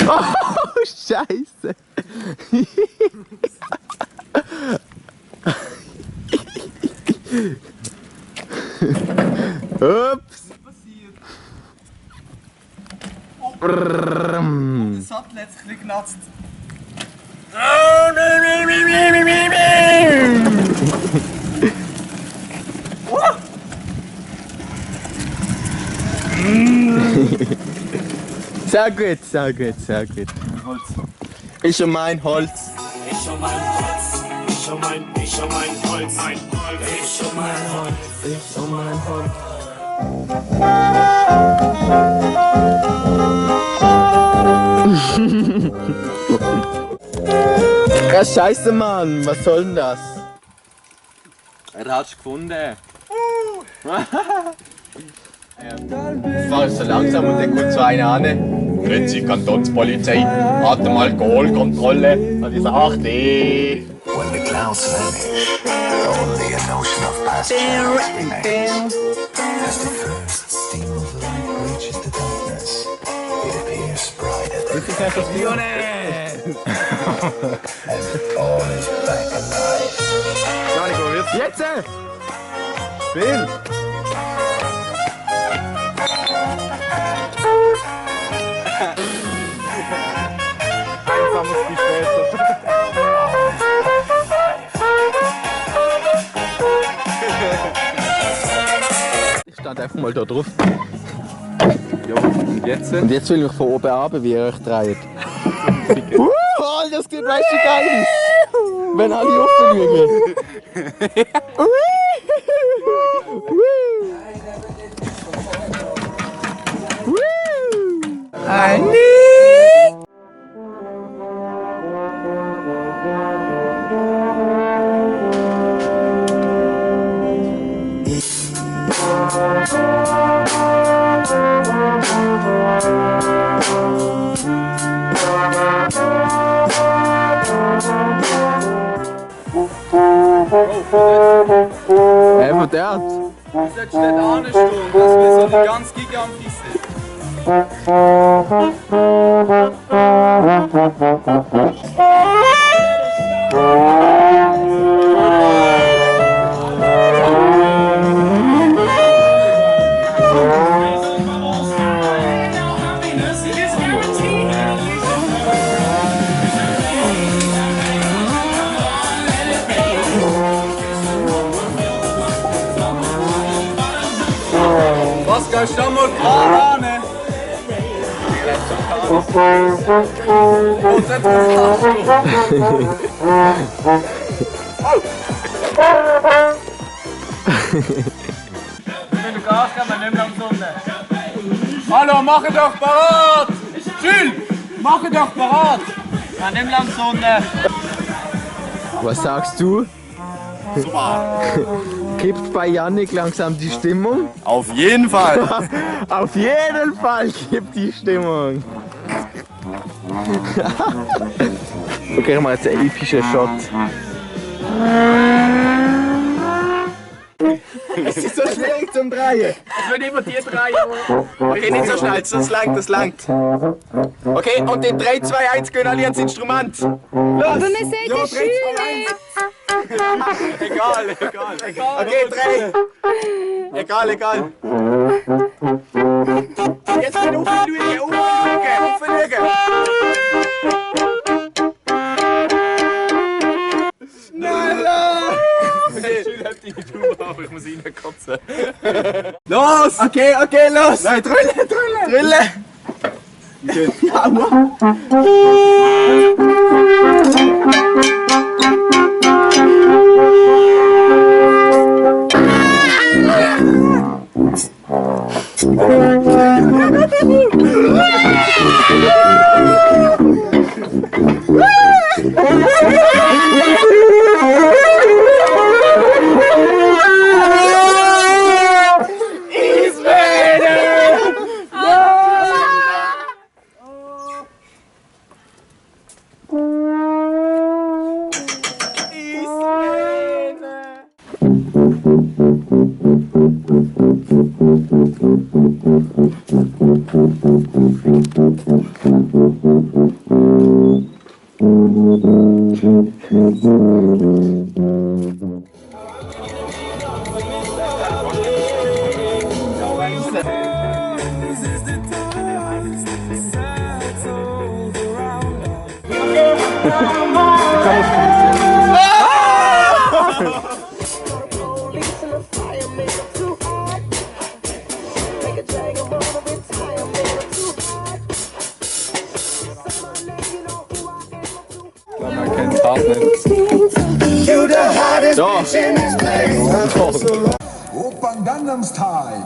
Oh, Scheiße. Ups. Der Sattel hat sich ein bisschen genatzt. Sehr gut, sehr gut, sehr gut. Holz. Ist schon mein Holz. Ich schon mein Holz, ich schon mein Holz, ich schon mein Holz, ich schon mein Holz. Ja, scheiße, Mann, was soll denn das? Er hat's gefunden. Ich fahre so langsam und dann kommt so einer an. Grüezi, Kantonspolizei, Atemalkoholkontrolle. Und ich sage, ach nee. When the clouds vanish, only a notion of past shadows remains. As the first steam of light reaches the darkness, it appears brighter than and all is back alive. Jetzt! Spiel! Einfach muss die später. Ich stand einfach mal da drauf. Ja, und jetzt? Und jetzt will ich von oben runter, wie ihr euch dreht. Das geht weißt du geil! Wenn alle auflügen! Von der Art. Du solltest nicht anstehen, dass wir so eine ganz gigantisch sind. Was kannst du da mal fahren? Und jetzt wenn du Gas gibst, dann nimm lang Sonne. Hallo, mach doch parat! Jules, mach doch parat! Dann nimm lang Sonne. Was sagst du? Super! Kippt bei Jannik langsam die Stimmung? Auf jeden Fall! Auf jeden Fall kippt die Stimmung! Okay, ich mache jetzt einen epischen Shot. Es ist so schwierig zum Drehen. Ich will immer die drehen. Okay, nicht so schnell, das langt, das langt. Okay, und in 3, 2, 1 gehen alle ans Instrument. Los! Aber wir sind ja schön. Egal. Okay, 3. Egal. Jetzt wieder auflügen. Schneller! Ich muss reinkotzen. Los! Okay, los! Nein, drüllen! Ja, Thank you. Part nicht. So. Opern Gangnam Style.